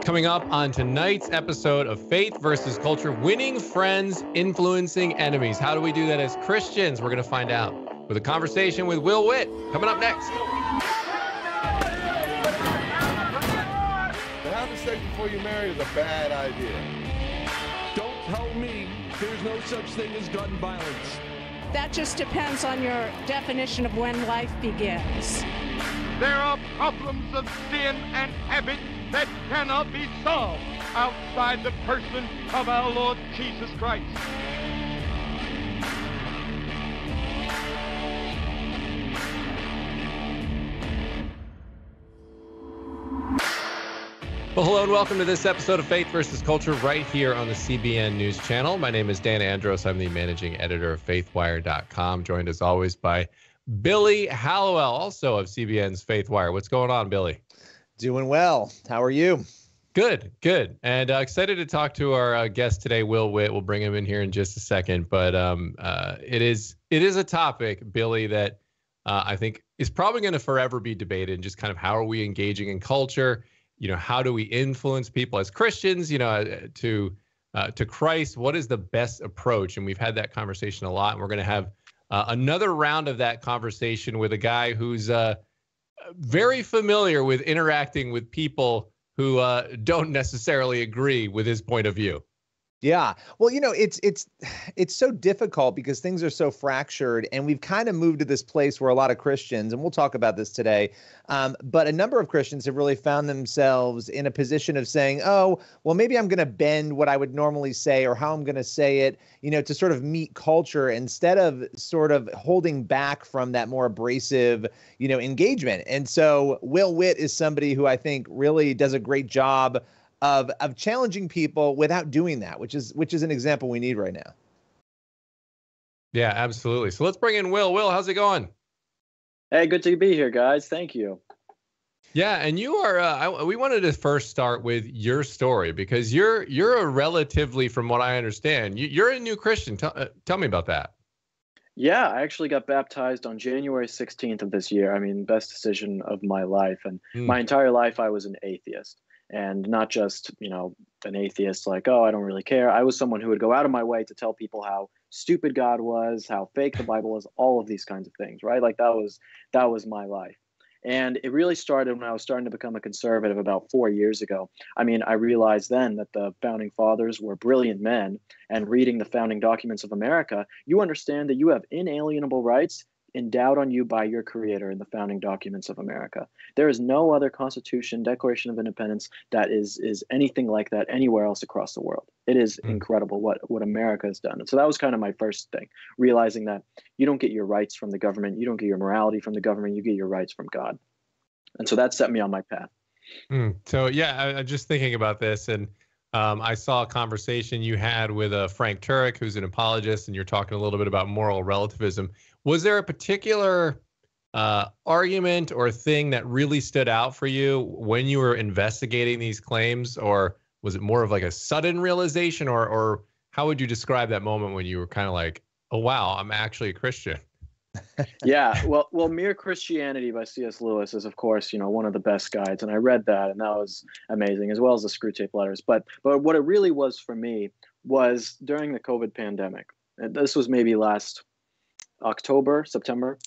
Coming up on tonight's episode of Faith versus Culture, winning friends, influencing enemies. How do we do that as Christians? We're going to find out with a conversation with Witt. Coming up next. To have sex before you marry is a bad idea. Don't tell me there's no such thing as gun violence. That just depends on your definition of when life begins. There are problems of sin and habit that cannot be solved outside the person of our Lord Jesus Christ. Well, hello and welcome to this episode of Faith versus Culture right here on the CBN News Channel. My name is Dan Andros. I'm the managing editor of FaithWire.com, joined as always by Billy Hallowell, also of CBN's FaithWire. What's going on, Billy? Doing well. How are you? Good. And excited to talk to our guest today, Witt. We'll bring him in here in just a second. But it is a topic, Billy, that I think is probably going to forever be debated. And just kind of how are we engaging in culture? You know, how do we influence people as Christians? You know, to Christ. What is the best approach? And we've had that conversation a lot. And we're going to have another round of that conversation with a guy who's very familiar with interacting with people who don't necessarily agree with his point of view. Yeah. Well, you know, it's so difficult because things are so fractured, and we've kind of moved to this place where a lot of Christians, and we'll talk about this today, but a number of Christians have really found themselves in a position of saying, oh, well, maybe I'm going to bend what I would normally say or how I'm going to say it, you know, to sort of meet culture instead of sort of holding back from that more abrasive, you know, engagement. And so Witt is somebody who I think really does a great job of challenging people without doing that, which is an example we need right now. Yeah, absolutely. So let's bring in Will. Will, how's it going? Hey, good to be here, guys. Thank you. Yeah, and you are. We wanted to first start with your story because you're a relatively, from what I understand, you're a new Christian. Tell me about that. Yeah, I actually got baptized on January 16th of this year. I mean, best decision of my life. And my entire life, I was an atheist. And not just, you know, an atheist like, oh, I don't really care. I was someone who would go out of my way to tell people how stupid God was, how fake the Bible was, all of these kinds of things, right? Like that was my life. And it really started when I was starting to become a conservative about 4 years ago. I mean, I realized then that the founding fathers were brilliant men, and reading the founding documents of America, you understand that you have inalienable rights endowed on you by your creator in the founding documents of America. There is no other Constitution, Declaration of Independence that is anything like that anywhere else across the world. It is incredible what America has done. And so that was kind of my first thing, realizing that you don't get your rights from the government, you don't get your morality from the government, you get your rights from God. And so that set me on my path. So yeah, I'm just thinking about this, and I saw a conversation you had with Frank Turek, who's an apologist, and you're talking a little bit about moral relativism. Was there a particular argument or thing that really stood out for you when you were investigating these claims, or was it more of like a sudden realization, or how would you describe that moment when you were kind of like, oh, wow, I'm actually a Christian? Yeah, well, Mere Christianity by C.S. Lewis is, of course, you know, one of the best guides, and I read that, and that was amazing, as well as the Screwtape Letters. But what it really was for me was during the COVID pandemic. And this was maybe last September.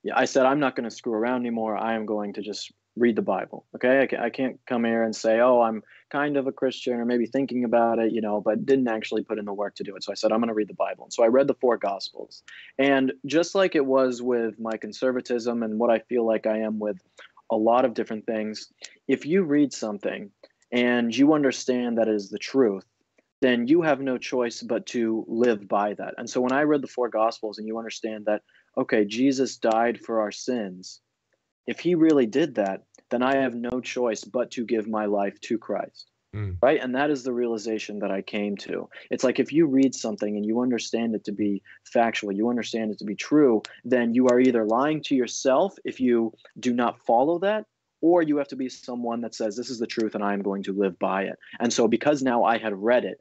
Yeah, I said, I'm not going to screw around anymore. I am going to just read the Bible. Okay. I can't come here and say, oh, I'm kind of a Christian or maybe thinking about it, you know, but didn't actually put in the work to do it. So I said, I'm going to read the Bible. And so I read the 4 Gospels. And just like it was with my conservatism and what I feel like I am with a lot of different things, if you read something and you understand that it is the truth, then you have no choice but to live by that. And so when I read the 4 Gospels and you understand that, okay, Jesus died for our sins, if he really did that, then I have no choice but to give my life to Christ. Right? And that is the realization that I came to. It's like if you read something and you understand it to be factual, you understand it to be true, then you are either lying to yourself if you do not follow that, or you have to be someone that says, this is the truth and I am going to live by it. And so because now I had read it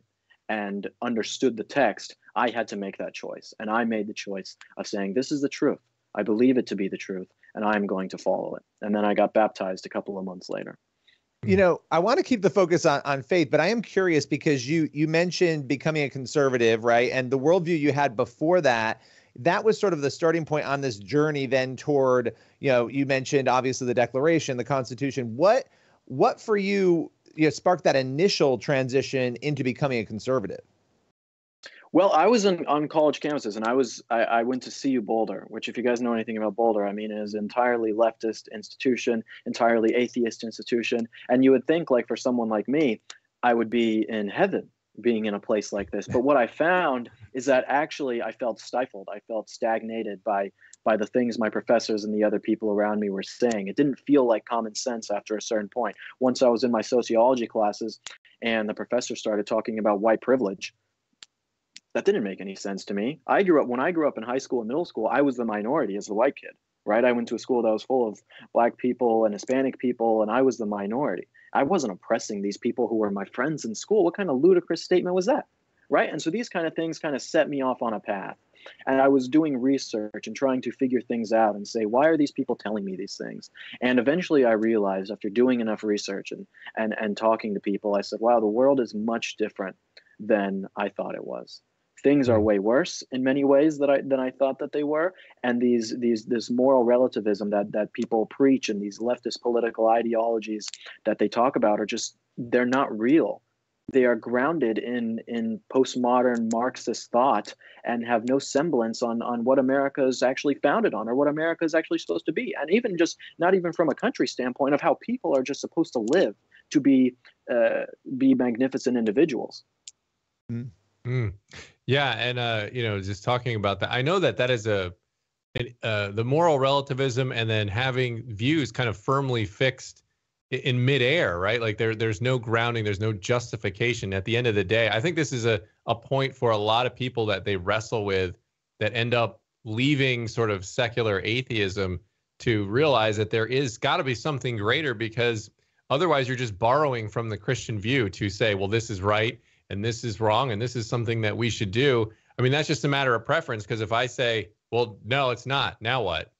and understood the text, I had to make that choice. And I made the choice of saying, this is the truth. I believe it to be the truth, and I'm going to follow it. And then I got baptized a couple of months later. I want to keep the focus on faith, but I am curious because you mentioned becoming a conservative, right? And the worldview you had before that was sort of the starting point on this journey then toward, you mentioned obviously the Declaration, the Constitution. What for you, sparked that initial transition into becoming a conservative? Well, I was on college campuses, and I went to CU Boulder, which, if you guys know anything about Boulder, I mean, is entirely leftist institution, entirely atheist institution. And you would think, like, for someone like me, I would be in heaven being in a place like this. But what I found is that actually I felt stifled. I felt stagnated by the things my professors and the other people around me were saying. It didn't feel like common sense after a certain point. Once I was in my sociology classes and the professor started talking about white privilege, that didn't make any sense to me. When I grew up in high school and middle school, I was the minority as the white kid, right? I went to a school that was full of Black people and Hispanic people, and I was the minority. I wasn't oppressing these people who were my friends in school. What kind of ludicrous statement was that, right? And so these kind of things kind of set me off on a path. And I was doing research and trying to figure things out and say, why are these people telling me these things? And eventually I realized, after doing enough research and talking to people, I said, wow, the world is much different than I thought it was. Things are way worse in many ways than I thought that they were, and this moral relativism that people preach and these leftist political ideologies that they talk about they're not real. They are grounded in postmodern Marxist thought and have no semblance on what America is actually founded on or what America is actually supposed to be, and even just not even from a country standpoint of how people are just supposed to live to be magnificent individuals. Mm. Yeah, and just talking about that, I know that is the moral relativism, and then having views kind of firmly fixed in midair, right? Like there's no grounding, there's no justification. At the end of the day, I think this is a point for a lot of people that they wrestle with, that end up leaving sort of secular atheism to realize that there is got to be something greater, because otherwise you're just borrowing from the Christian view to say, well, this is right and this is wrong, and this is something that we should do. I mean, that's just a matter of preference, because if I say, well, no, it's not, now what?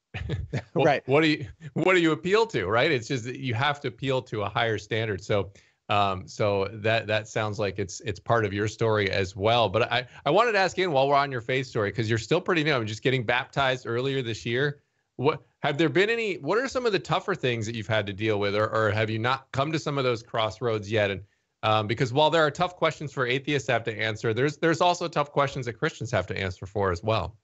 Well, right. What do you appeal to, right? It's just that you have to appeal to a higher standard. So that sounds like it's part of your story as well. But I wanted to ask, while we're on your faith story, because you're still pretty new. I'm just getting baptized earlier this year. What are some of the tougher things that you've had to deal with, or have you not come to some of those crossroads yet? And because while there are tough questions for atheists to have to answer, there's also tough questions that Christians have to answer for as well.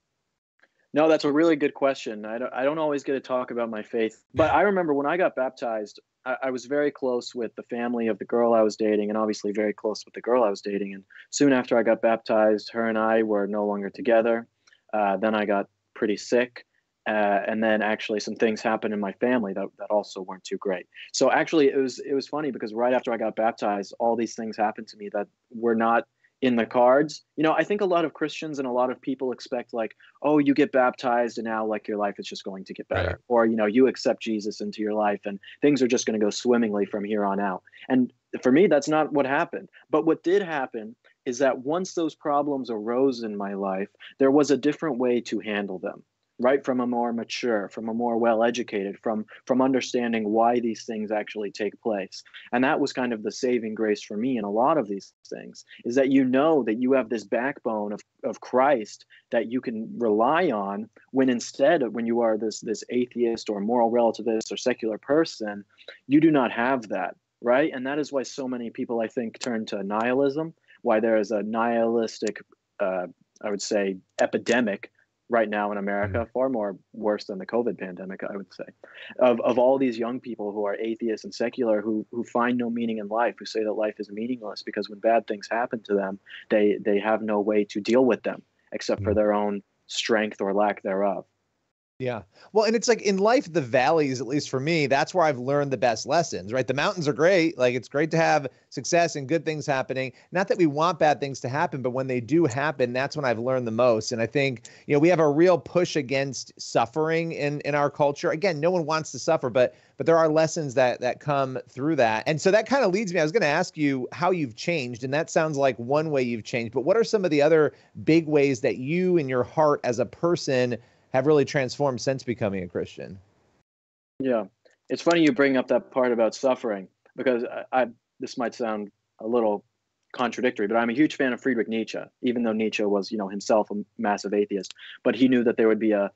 No, that's a really good question. I don't always get to talk about my faith, but I remember when I got baptized, I was very close with the family of the girl I was dating, and obviously very close with the girl I was dating. And soon after I got baptized, her and I were no longer together. Then I got pretty sick. And then actually some things happened in my family that also weren't too great. So actually it was funny, because right after I got baptized, all these things happened to me that were not in the cards. I think a lot of Christians and a lot of people expect, like, oh, you get baptized and now, like, your life is just going to get better. Right. Or, you accept Jesus into your life and things are just going to go swimmingly from here on out. And for me, that's not what happened. But what did happen is that once those problems arose in my life, there was a different way to handle them. Right, from a more mature, from a more well-educated, from understanding why these things actually take place. And that was kind of the saving grace for me in a lot of these things, is that that you have this backbone of Christ that you can rely on, when you are this atheist or moral relativist or secular person, you do not have that, right? And that is why so many people, I think, turn to nihilism, why there is a nihilistic, I would say, epidemic right now in America, far more worse than the COVID pandemic, I would say, of all these young people who are atheists and secular, who find no meaning in life, who say that life is meaningless because when bad things happen to them, they have no way to deal with them except for their own strength or lack thereof. Yeah. Well, and it's like in life, the valleys, at least for me, that's where I've learned the best lessons, right? The mountains are great. Like, it's great to have success and good things happening. Not that we want bad things to happen, but when they do happen, that's when I've learned the most. And I think, we have a real push against suffering in our culture. Again, no one wants to suffer, but there are lessons that come through that. And so that kind of leads me, I was going to ask you how you've changed, and that sounds like one way you've changed, but what are some of the other big ways that you in your heart as a person have really transformed since becoming a Christian? Yeah. It's funny you bring up that part about suffering. because this might sound a little contradictory, but I'm a huge fan of Friedrich Nietzsche, even though Nietzsche was, himself a massive atheist. But he knew that there would be a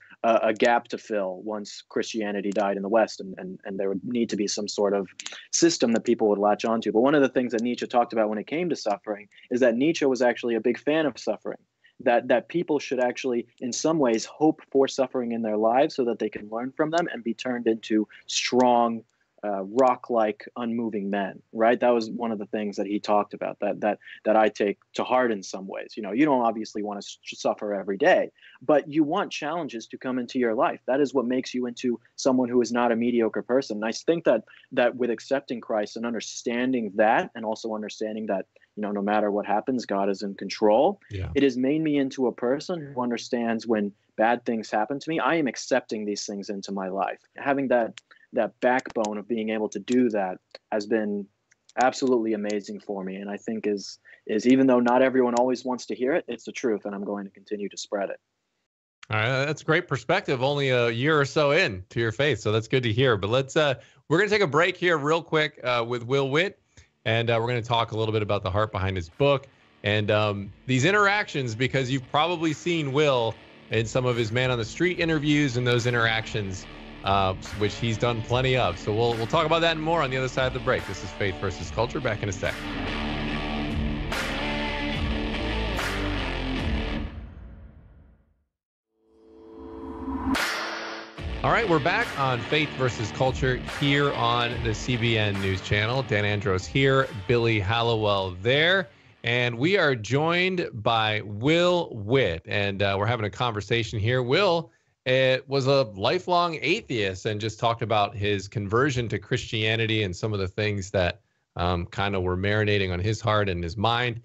gap to fill once Christianity died in the West, and there would need to be some sort of system that people would latch onto. But one of the things that Nietzsche talked about when it came to suffering is that Nietzsche was actually a big fan of suffering. That people should actually, in some ways, hope for suffering in their lives so that they can learn from them and be turned into strong, rock-like, unmoving men. Right? That was one of the things that he talked about. That I take to heart in some ways. You don't obviously want to suffer every day, but you want challenges to come into your life. That is what makes you into someone who is not a mediocre person. And I think that with accepting Christ and understanding that, and also understanding that, no matter what happens, God is in control. Yeah. It has made me into a person who understands when bad things happen to me, I am accepting these things into my life. Having that backbone of being able to do that has been absolutely amazing for me. And I think is even though not everyone always wants to hear it, it's the truth, and I'm going to continue to spread it. All right, that's great perspective. Only a year or so in to your faith, so that's good to hear. But we're going to take a break here real quick with Will Witt. And we're going to talk a little bit about the heart behind his book and these interactions, because you've probably seen Will in some of his man on the street interviews and those interactions, which he's done plenty of. So we'll talk about that and more on the other side of the break. This is Faith versus Culture. Back in a sec. All right, we're back on Faith versus Culture here on the CBN News Channel. Dan Andros here, Billy Hallowell there, and we are joined by Will Witt, and we're having a conversation here. Will was a lifelong atheist and just talked about his conversion to Christianity and some of the things that kind of were marinating on his heart and his mind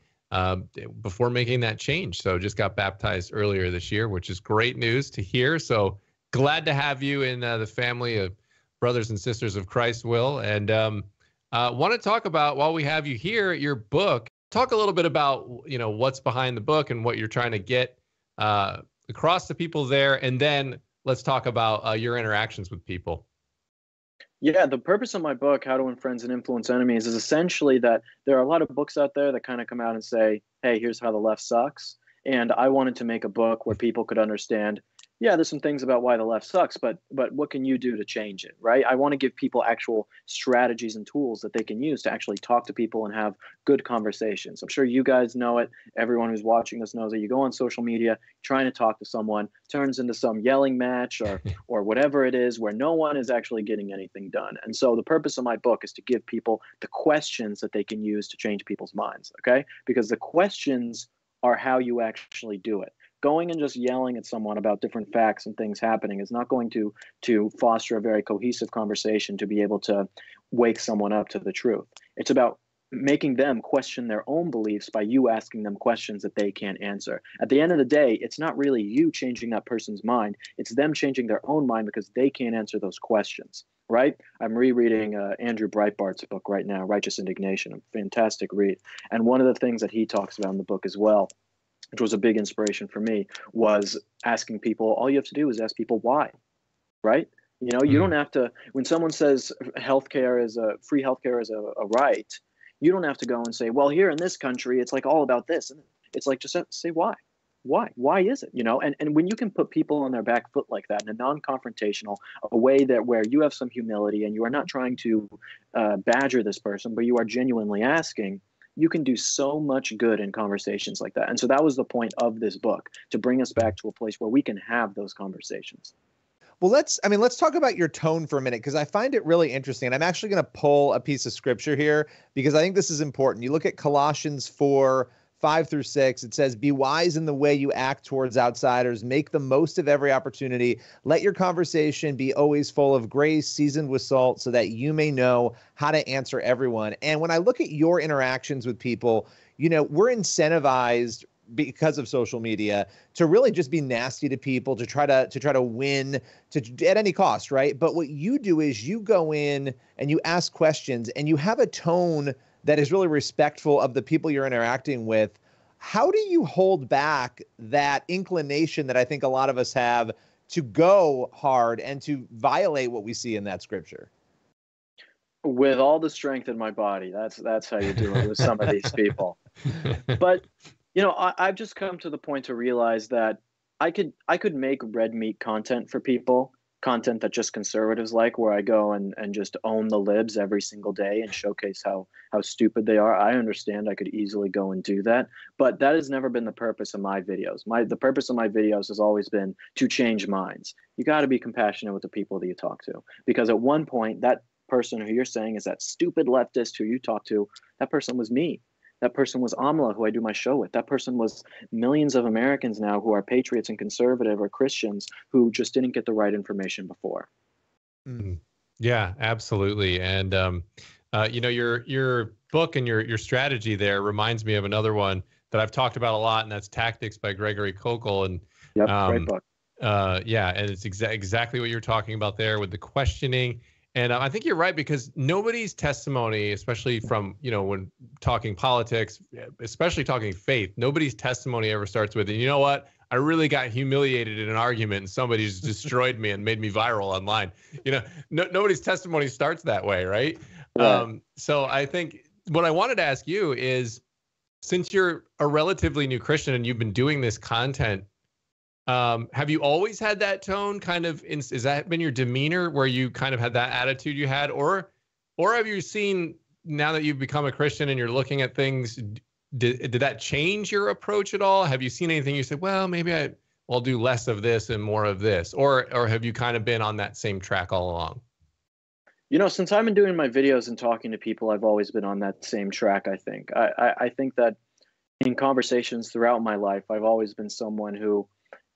before making that change. So just got baptized earlier this year, which is great news to hear. So glad to have you in the family of brothers and sisters of Christ, Will. And want to talk about, while we have you here, your book. Talk a little bit about, what's behind the book and what you're trying to get across to people there. And then let's talk about your interactions with people. Yeah, the purpose of my book, How to Win Friends and Influence Enemies, is essentially that there are a lot of books out there that kind of come out and say, hey, here's how the left sucks. And I wanted to make a book where people could understand, yeah, there's some things about why the left sucks, but what can you do to change it, right? I want to give people actual strategies and tools that they can use to actually talk to people and have good conversations. I'm sure you guys know it. Everyone who's watching this knows that you go on social media, trying to talk to someone, turns into some yelling match or whatever it is, where no one is actually getting anything done. And so the purpose of my book is to give people the questions that they can use to change people's minds, okay? Because the questions are how you actually do it. Going and just yelling at someone about different facts and things happening is not going to foster a very cohesive conversation to be able to wake someone up to the truth. It's about making them question their own beliefs by you asking them questions that they can't answer. At the end of the day, it's not really you changing that person's mind. It's them changing their own mind because they can't answer those questions, right? I'm rereading Andrew Breitbart's book right now, Righteous Indignation, a fantastic read. And one of the things that he talks about in the book as well, which was a big inspiration for me, was asking people, all you have to do is ask people why, right? You don't have to, when someone says free healthcare is a right, you don't have to go and say, well, here in this country, it's like all about this. And it's like, just say why. Why is it? And when you can put people on their back foot like that in a non-confrontational, a way that where you have some humility and you are not trying to badger this person, but you are genuinely asking, you can do so much good in conversations like that. And so that was the point of this book, to bring us back to a place where we can have those conversations. Well, let's talk about your tone for a minute, because I find it really interesting. And I'm actually going to pull a piece of scripture here because I think this is important. You look at Colossians 4:5-6. It says, be wise in the way you act towards outsiders. Make the most of every opportunity. Let your conversation be always full of grace, seasoned with salt, so that you may know how to answer everyone. And when I look at your interactions with people, we're incentivized because of social media to really just be nasty to people, to try to win at any cost, right? But what you do is you go in and you ask questions and you have a tone that is really respectful of the people you're interacting with. How do you hold back that inclination that I think a lot of us have to go hard and to violate what we see in that scripture? With all the strength in my body. That's how you do it with some of these people. But I've just come to the point to realize that I could make red meat content for people, content that just conservatives like, where I go and just own the libs every single day and showcase how stupid they are. I understand I could easily go and do that, but that has never been the purpose of my videos. The purpose of my videos has always been to change minds. You got to be compassionate with the people that you talk to, because at one point that person who you're saying is that stupid leftist who you talk to, that person was me. That person was Amla, who I do my show with. That person was millions of Americans now who are patriots and conservative or Christians who just didn't get the right information before. Yeah, absolutely. And your book and your strategy there reminds me of another one that I've talked about a lot, and that's Tactics by Gregory Kokel. And yep, great book. Yeah, and it's exactly what you're talking about there with the questioning. And I think you're right, because nobody's testimony, especially from, when talking politics, especially talking faith, nobody's testimony ever starts with, and you know what? I really got humiliated in an argument and somebody's destroyed me and made me viral online. Nobody's testimony starts that way, right? So I think what I wanted to ask you is, since you're a relatively new Christian and you've been doing this content, have you always had that tone kind of, has that been your demeanor, where you kind of had that attitude you had, or have you seen, now that you've become a Christian and you're looking at things, did that change your approach at all? Have you seen anything you said, well, maybe I'll do less of this and more of this, or have you kind of been on that same track all along? Since I've been doing my videos and talking to people, I've always been on that same track. I think I think that in conversations throughout my life, I've always been someone who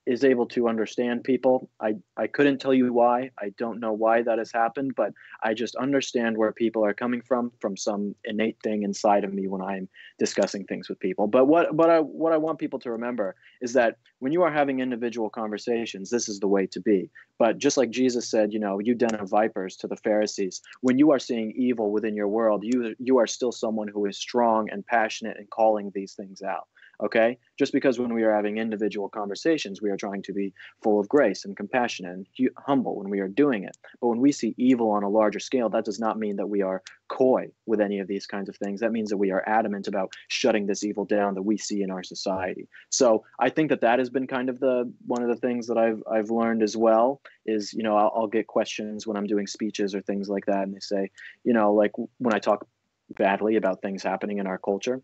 is able to understand people. I couldn't tell you why. I don't know why that has happened, but I just understand where people are coming from some innate thing inside of me when I'm discussing things with people. But what I want people to remember is that when you are having individual conversations, this is the way to be. But just like Jesus said, you den of vipers to the Pharisees, when you are seeing evil within your world, you are still someone who is strong and passionate in calling these things out. Okay? Just because when we are having individual conversations, we are trying to be full of grace and compassionate and humble when we are doing it. But when we see evil on a larger scale, that does not mean that we are coy with any of these kinds of things. That means that we are adamant about shutting this evil down that we see in our society. So I think that has been kind of one of the things that I've learned as well is, I'll get questions when I'm doing speeches or things like that. And they say, like when I talk badly about things happening in our culture,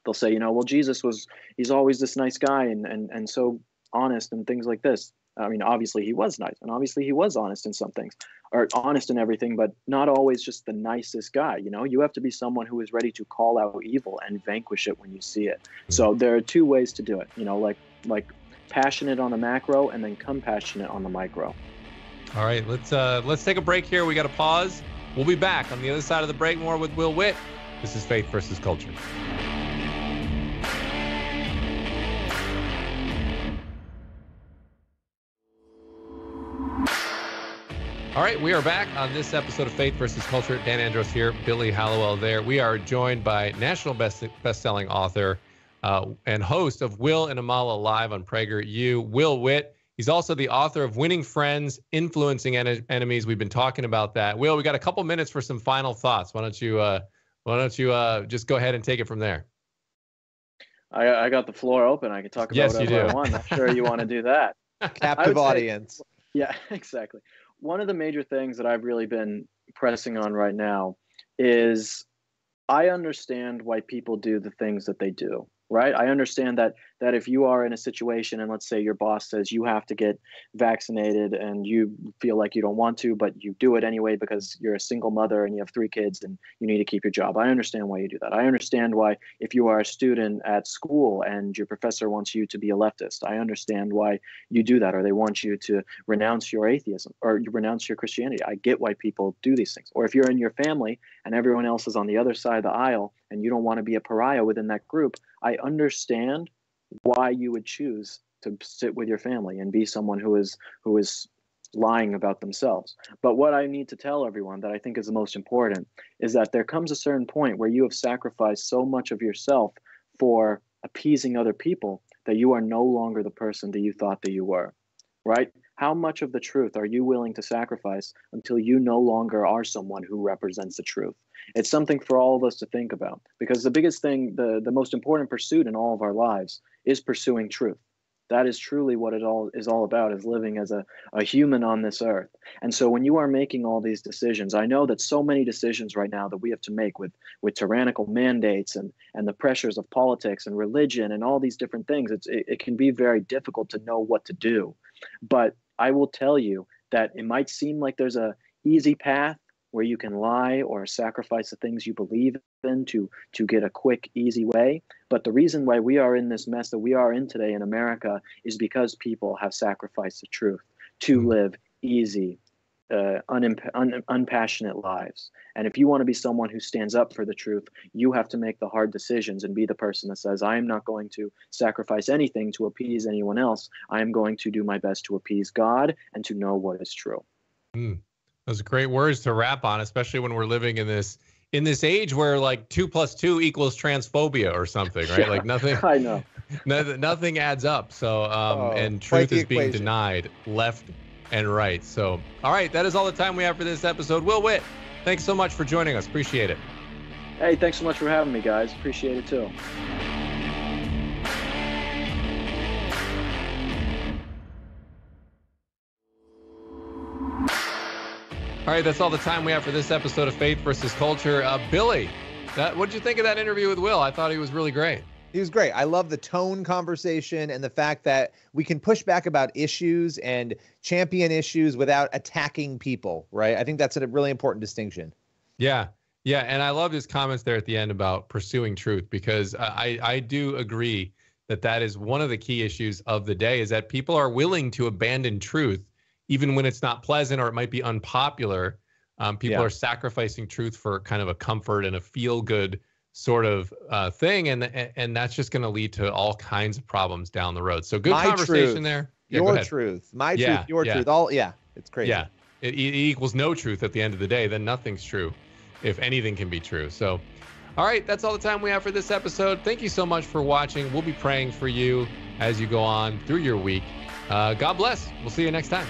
they'll say, well, he's always this nice guy and so honest and things like this. I mean, obviously he was nice, and obviously he was honest in some things, or honest in everything, but not always just the nicest guy. You have to be someone who is ready to call out evil and vanquish it when you see it. So there are two ways to do it, like passionate on the macro and then compassionate on the micro. All right, let's take a break here. We got to pause. We'll be back on the other side of the break, more with Will Witt. This is Faith versus Culture. All right, we are back on this episode of Faith versus Culture. Dan Andros here, Billy Hallowell there. We are joined by national best-selling author and host of Will and Amala Live on PragerU, Will Witt. He's also the author of Winning Friends, Influencing Enemies. We've been talking about that. Will, we got a couple minutes for some final thoughts. Why don't you just go ahead and take it from there? I got the floor open. I can talk about whatever I want. I'm sure you want to do that. Captive audience. Yeah, exactly. One of the major things that I've really been pressing on right now is I understand why people do the things that they do, right? I understand that if you are in a situation and let's say your boss says you have to get vaccinated and you feel like you don't want to, but you do it anyway because you're a single mother and you have 3 kids and you need to keep your job. I understand why you do that. I understand why if you are a student at school and your professor wants you to be a leftist, I understand why you do that, or they want you to renounce your atheism or renounce your Christianity. I get why people do these things. Or if you're in your family and everyone else is on the other side of the aisle and you don't want to be a pariah within that group, I understand why you would choose to sit with your family and be someone who is lying about themselves. But what I need to tell everyone that I think is the most important is that there comes a certain point where you have sacrificed so much of yourself for appeasing other people that you are no longer the person that you thought that you were, right? How much of the truth are you willing to sacrifice until you no longer are someone who represents the truth? It's something for all of us to think about, because the biggest thing, the most important pursuit in all of our lives is pursuing truth. That is truly what it all is all about, is living as a human on this earth. And so when you are making all these decisions, I know that so many decisions right now that we have to make with tyrannical mandates and the pressures of politics and religion and all these different things, it can be very difficult to know what to do. But I will tell you that it might seem like there's a easy path where you can lie or sacrifice the things you believe in to get a quick, easy way. But the reason why we are in this mess that we are in today in America is because people have sacrificed the truth to live easy, unpassionate lives. And if you want to be someone who stands up for the truth, you have to make the hard decisions and be the person that says, I am not going to sacrifice anything to appease anyone else. I am going to do my best to appease God and to know what is true. Those are great words to wrap on, especially when we're living in this age where like 2 + 2 = transphobia or something, right? Yeah, like nothing. I know. Nothing adds up. So and truth is being equation. denied left and right. So all right, that is all the time we have for this episode. Will Witt, thanks so much for joining us. Appreciate it. Hey, thanks so much for having me, guys. Appreciate it too. All right, that's all the time we have for this episode of Faith versus Culture. Billy, what did you think of that interview with Will? I thought he was really great. He was great. I love the tone conversation and the fact that we can push back about issues and champion issues without attacking people, right? I think that's a really important distinction. Yeah. Yeah. And I loved his comments there at the end about pursuing truth, because I do agree that is one of the key issues of the day, is that people are willing to abandon truth even when it's not pleasant or it might be unpopular. People are sacrificing truth for kind of a comfort and a feel-good sort of thing, and that's just going to lead to all kinds of problems down the road. So good conversation there. Yeah, your truth, my truth, your truth. It's crazy. Yeah, it equals no truth at the end of the day. Then nothing's true, if anything can be true. So, all right, that's all the time we have for this episode. Thank you so much for watching. We'll be praying for you as you go on through your week. God bless. We'll see you next time.